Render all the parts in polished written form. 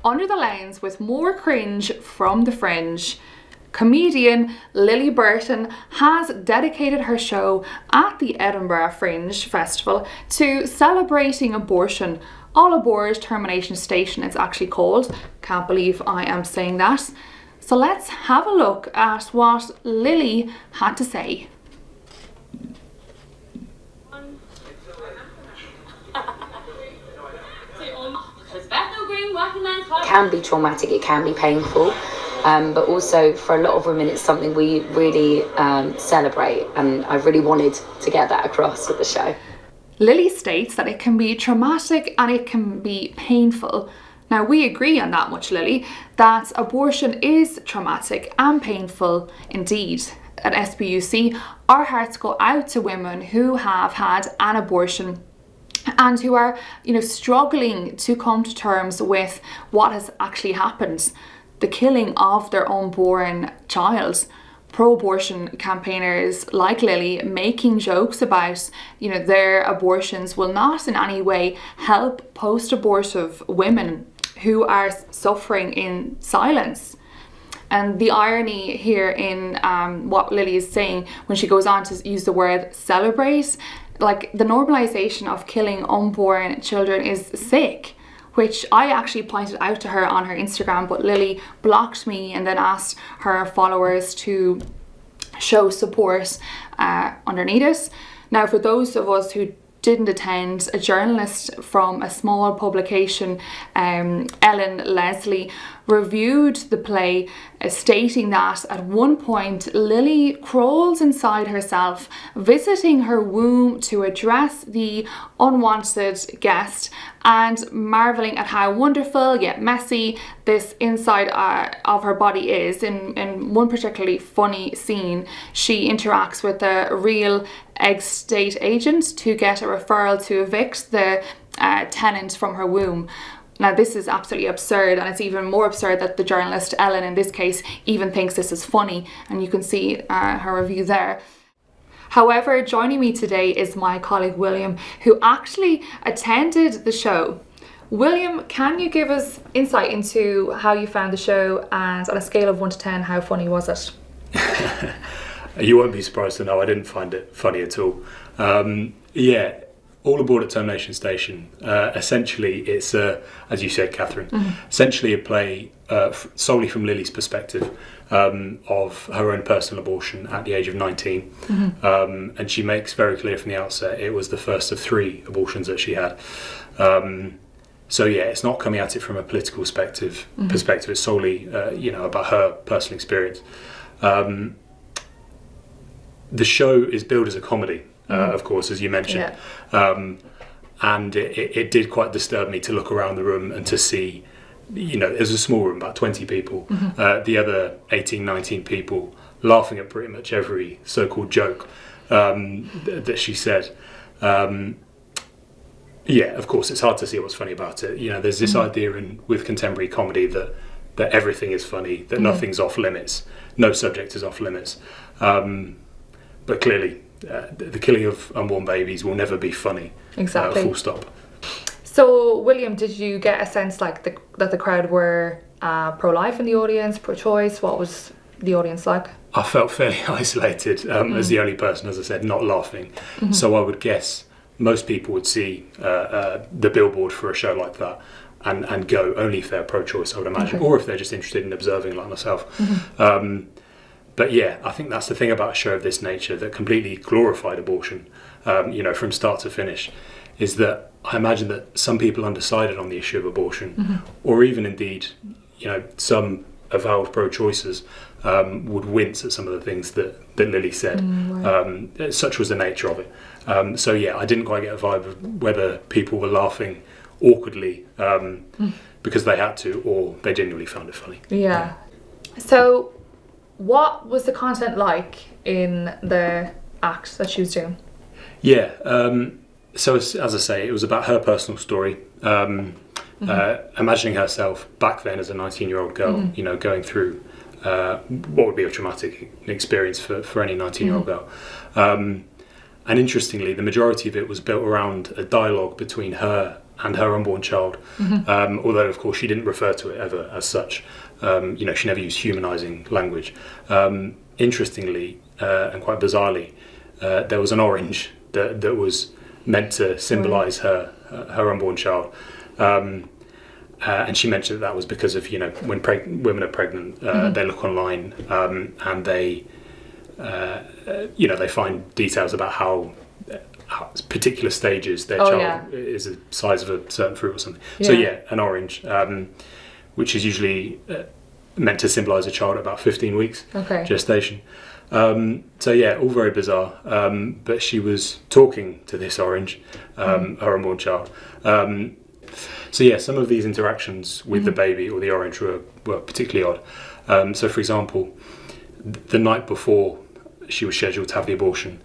under the lens with more cringe from the Fringe. Comedian Lilly Burton has dedicated her show at the Edinburgh Fringe Festival to celebrating abortion. All aboard Termination Station, it's actually called. Can't believe I am saying that. So let's have a look at what Lilly had to say. It can be traumatic, it can be painful, but also for a lot of women it's something we really celebrate, and I really wanted to get that across with the show. Lilly states that it can be traumatic and it can be painful. Now we agree on that much, Lilly, that abortion is traumatic and painful indeed. At SPUC, our hearts go out to women who have had an abortion and who are, struggling to come to terms with what has actually happened, the killing of their unborn child. Pro-abortion campaigners like Lilly making jokes about, their abortions will not in any way help post-abortive women who are suffering in silence. And the irony here in what Lilly is saying when she goes on to use the word celebrate, like the normalization of killing unborn children is sick, which I actually pointed out to her on her Instagram, but Lilly blocked me and then asked her followers to show support underneath it. Now, for those of us who didn't attend, a journalist from a small publication, Ellen Leslie, reviewed the play, stating that at one point Lilly crawls inside herself, visiting her womb to address the unwanted guest and marvelling at how wonderful yet messy this inside of her body is. In one particularly funny scene, she interacts with a real estate agent to get a referral to evict the tenant from her womb. Now this is absolutely absurd, and it's even more absurd that the journalist Ellen in this case even thinks this is funny, and you can see her review there. However, joining me today is my colleague William, who actually attended the show. William, can you give us insight into how you found the show, and on a scale of 1 to 10, how funny was it? You won't be surprised to know I didn't find it funny at all. All aboard at Termination Station. Essentially, it's as you said, Catherine, essentially a play solely from Lilly's perspective of her own personal abortion at the age of 19. And she makes very clear from the outset it was the first of 3 abortions that she had. It's not coming at it from a political perspective. It's solely, about her personal experience. The show is billed as a comedy. Of course, as you mentioned. And it did quite disturb me to look around the room and to see, it was a small room, about 20 people, the other 18, 19 people laughing at pretty much every so-called joke that she said. Of course, it's hard to see what's funny about it. There's this idea with contemporary comedy that everything is funny, that nothing's off limits, no subject is off limits. But clearly, the killing of unborn babies will never be funny. Exactly. Full stop. So, William, did you get a sense that the crowd were pro-life in the audience, pro-choice? What was the audience like? I felt fairly isolated as the only person, as I said, not laughing. So I would guess most people would see the billboard for a show like that and go only if they're pro-choice, I would imagine, or if they're just interested in observing like myself. But I think that's the thing about a show of this nature that completely glorified abortion, from start to finish, is that I imagine that some people undecided on the issue of abortion, or even indeed, some avowed pro-choicers would wince at some of the things that Lilly said. Such was the nature of it. I didn't quite get a vibe of whether people were laughing awkwardly because they had to, or they genuinely found it funny. So what was the content like in the act that she was doing? So as I say, it was about her personal story, imagining herself back then as a 19-year-old girl, going through what would be a traumatic experience for any 19-year-old girl. And interestingly, the majority of it was built around a dialogue between her her unborn child. Although, of course, she didn't refer to it ever as such. She never used humanising language. Interestingly, and quite bizarrely, there was an orange that was meant to symbolise her unborn child. And she mentioned that was because of, when women are pregnant, they look online and they find details about how particular stages their child is the size of a certain fruit or something. So an orange, which is usually meant to symbolise a child at about 15 weeks gestation. All very bizarre. But she was talking to this orange, her unborn child. Some of these interactions with the baby or the orange were particularly odd. So, for example, the night before she was scheduled to have the abortion,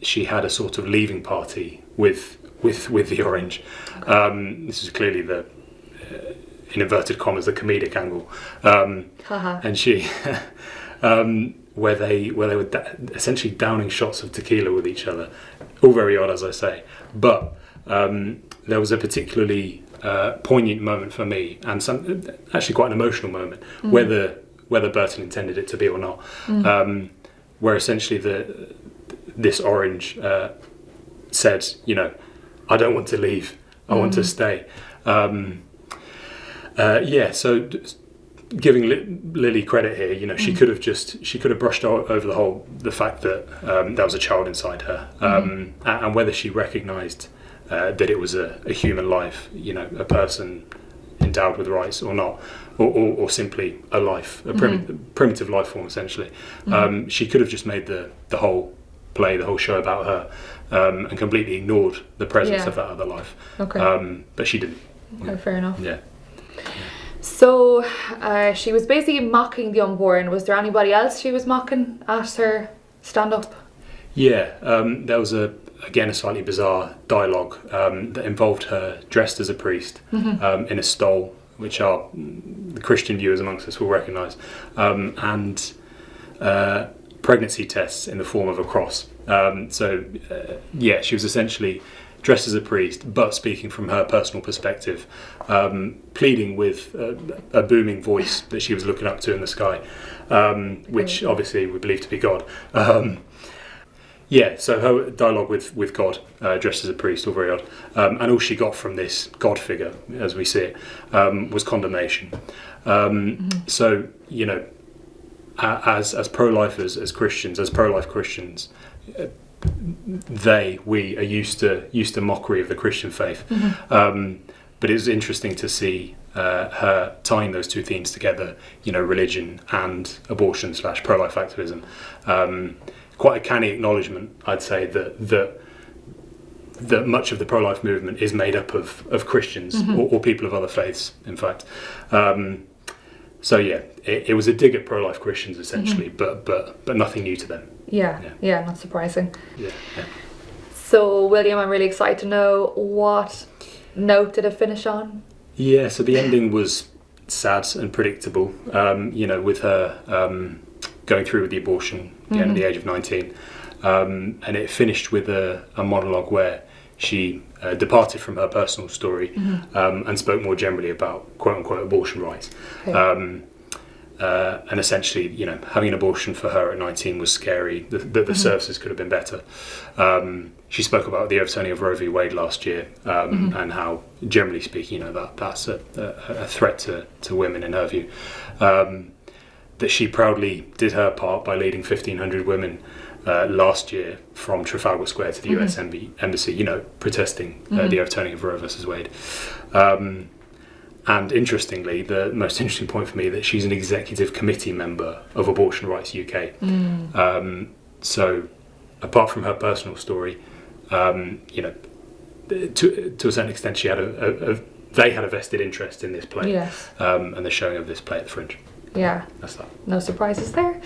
she had a sort of leaving party with the orange. This is clearly the, in inverted commas, the comedic angle. And she, where they were essentially downing shots of tequila with each other. All very odd, as I say. But there was a particularly poignant moment for me, and actually quite an emotional moment, whether Burton intended it to be or not, where essentially this orange said, I don't want to leave, I want to stay. So giving Lily credit here, she could have brushed over the fact that there was a child inside her, and whether she recognised that it was a human life, a person endowed with rights or not, or simply a life, a primitive life form essentially. She could have just made the whole play, the whole show about her, and completely ignored the presence of that other life. But she didn't. Okay, fair enough. Yeah. So she was basically mocking the unborn. Was there anybody else she was mocking at her stand-up? Yeah, there was a slightly bizarre dialogue that involved her dressed as a priest in a stole, which the Christian viewers amongst us will recognise, and pregnancy tests in the form of a cross. She was essentially dressed as a priest, but speaking from her personal perspective, pleading with a booming voice that she was looking up to in the sky, which obviously we believe to be God. So her dialogue with God, dressed as a priest, all very odd, and all she got from this God figure, as we see it, was condemnation. So, as pro-lifers, as Christians, as pro-life Christians, we are used to mockery of the Christian faith. But it was interesting to see her tying those two themes together, religion and abortion / pro-life activism. Quite a canny acknowledgement, I'd say, that much of the pro-life movement is made up of Christians or people of other faiths, in fact. It was a dig at pro-life Christians essentially, but nothing new to them. Yeah, not surprising. Yeah. So, William, I'm really excited to know, what note did it finish on? Yeah, so the ending was sad and predictable, with her going through with the abortion again at the age of 19. And it finished with a monologue where she departed from her personal story and spoke more generally about quote-unquote abortion rights. And essentially, having an abortion for her at 19 was scary, that the services could have been better. She spoke about the overturning of Roe v. Wade last year, and how, generally speaking, that's a threat to women in her view. That she proudly did her part by leading 1,500 women last year from Trafalgar Square to the US Embassy, protesting the overturning of Roe v. Wade. And interestingly, the most interesting point for me, that she's an executive committee member of Abortion Rights UK. So, apart from her personal story, to a certain extent, she had they had a vested interest in this play, and the showing of this play at the Fringe. Yeah, that's that. No surprises there.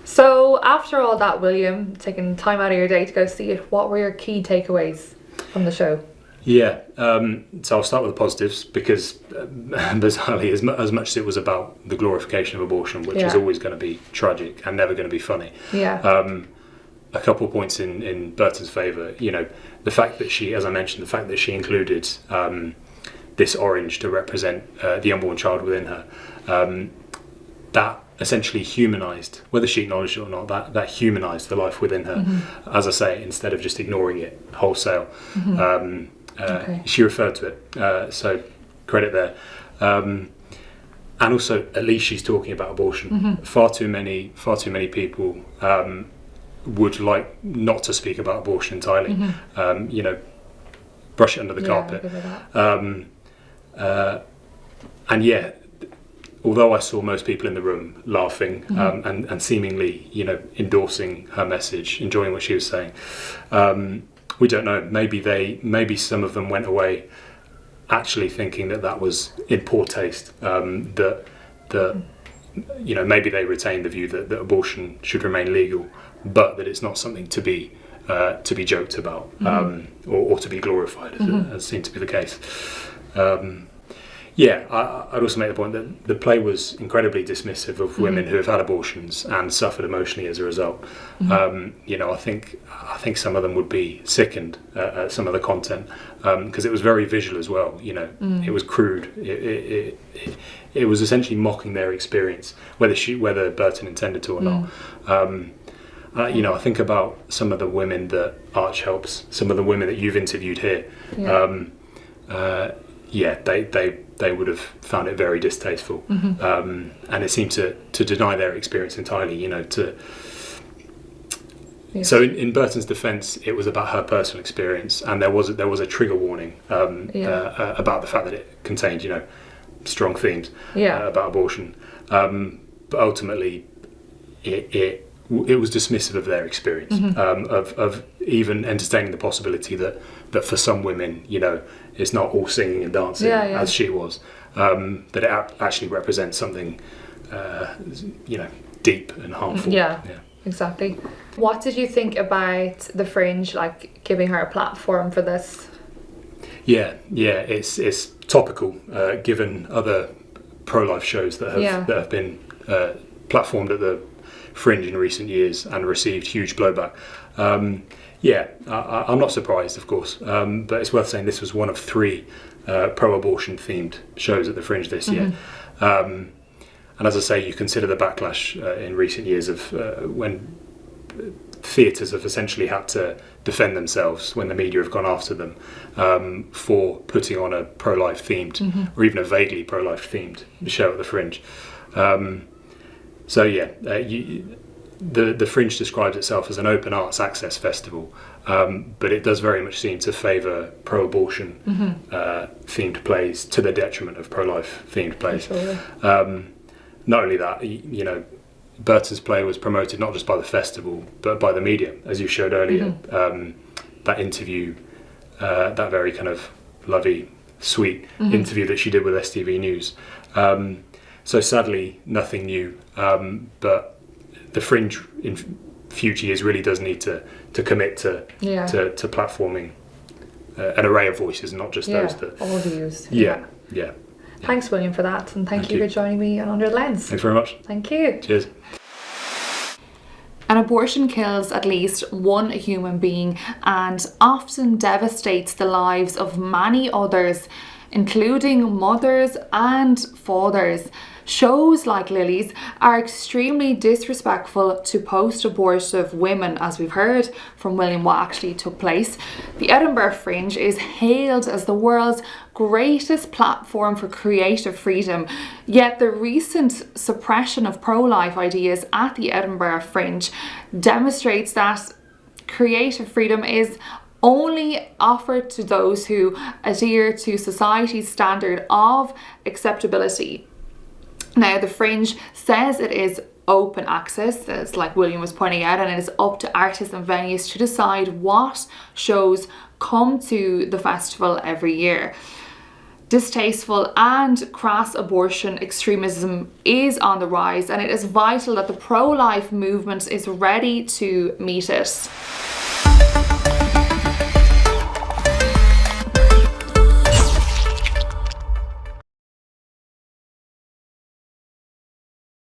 So, after all that, William, taking time out of your day to go see it, what were your key takeaways from the show? Yeah, so I'll start with the positives, because bizarrely, as much as it was about the glorification of abortion, which is always going to be tragic and never going to be funny, a couple points in Burton's favour. You know, the fact that she, as I mentioned, the fact that she included this orange to represent the unborn child within her, that essentially humanised, whether she acknowledged it or not, that humanised the life within her. As I say, instead of just ignoring it wholesale. She referred to it, so credit there. And also, at least she's talking about abortion. Far too many people would like not to speak about abortion entirely. You know, brush it under the carpet. And yeah, although I saw most people in the room laughing and seemingly, you know, endorsing her message, enjoying what she was saying, we don't know. Maybe some of them went away actually thinking that was in poor taste. That you know, maybe they retained the view that abortion should remain legal, but that it's not something to be joked about or to be glorified, as seemed to be the case. I'd also make the point that the play was incredibly dismissive of women who have had abortions and suffered emotionally as a result. You know, I think some of them would be sickened at some of the content because it was very visual as well. You know, it was crude. It was essentially mocking their experience, whether Burton intended to or not. You know, I think about some of the women that Arch helps, some of the women that you've interviewed here. They would have found it very distasteful, and it seemed to deny their experience entirely. You know, So in Burton's defence, it was about her personal experience, and there was a trigger warning about the fact that it contained, you know, strong themes about abortion, but ultimately it was dismissive of their experience, of even entertaining the possibility that for some women, you know, it's not all singing and dancing as she was, that it actually represents something, you know, deep and harmful. Yeah, exactly. What did you think about the Fringe, like giving her a platform for this? Yeah, it's topical, given other pro-life shows that have been platformed at the Fringe in recent years and received huge blowback. I'm not surprised, of course, but it's worth saying this was one of 3 pro-abortion themed shows at the Fringe this year. And as I say, you consider the backlash in recent years of when theatres have essentially had to defend themselves when the media have gone after them for putting on a pro-life themed or even a vaguely pro-life themed show at the Fringe. The Fringe describes itself as an open arts access festival, but it does very much seem to favour pro-abortion themed plays to the detriment of pro-life themed plays. Not only that, you know, Burton's play was promoted not just by the festival but by the media, as you showed earlier. That interview, that very kind of lovey, sweet interview that she did with STV News. So sadly, nothing new, but the Fringe in future years really does need to commit to platforming an array of voices, not just those that all views. Yeah. Thanks, William, for that, and thank you for joining me on Under the Lens. Thanks very much. Thank you. Cheers. An abortion kills at least one human being and often devastates the lives of many others, including mothers and fathers. Shows like Lilly's are extremely disrespectful to post-abortive women, as we've heard from William what actually took place. The Edinburgh Fringe is hailed as the world's greatest platform for creative freedom, yet the recent suppression of pro-life ideas at the Edinburgh Fringe demonstrates that creative freedom is only offered to those who adhere to society's standard of acceptability. Now, the Fringe says it is open access, as like William was pointing out, and it is up to artists and venues to decide what shows come to the festival every year. Distasteful and crass abortion extremism is on the rise, and it is vital that the pro-life movement is ready to meet it.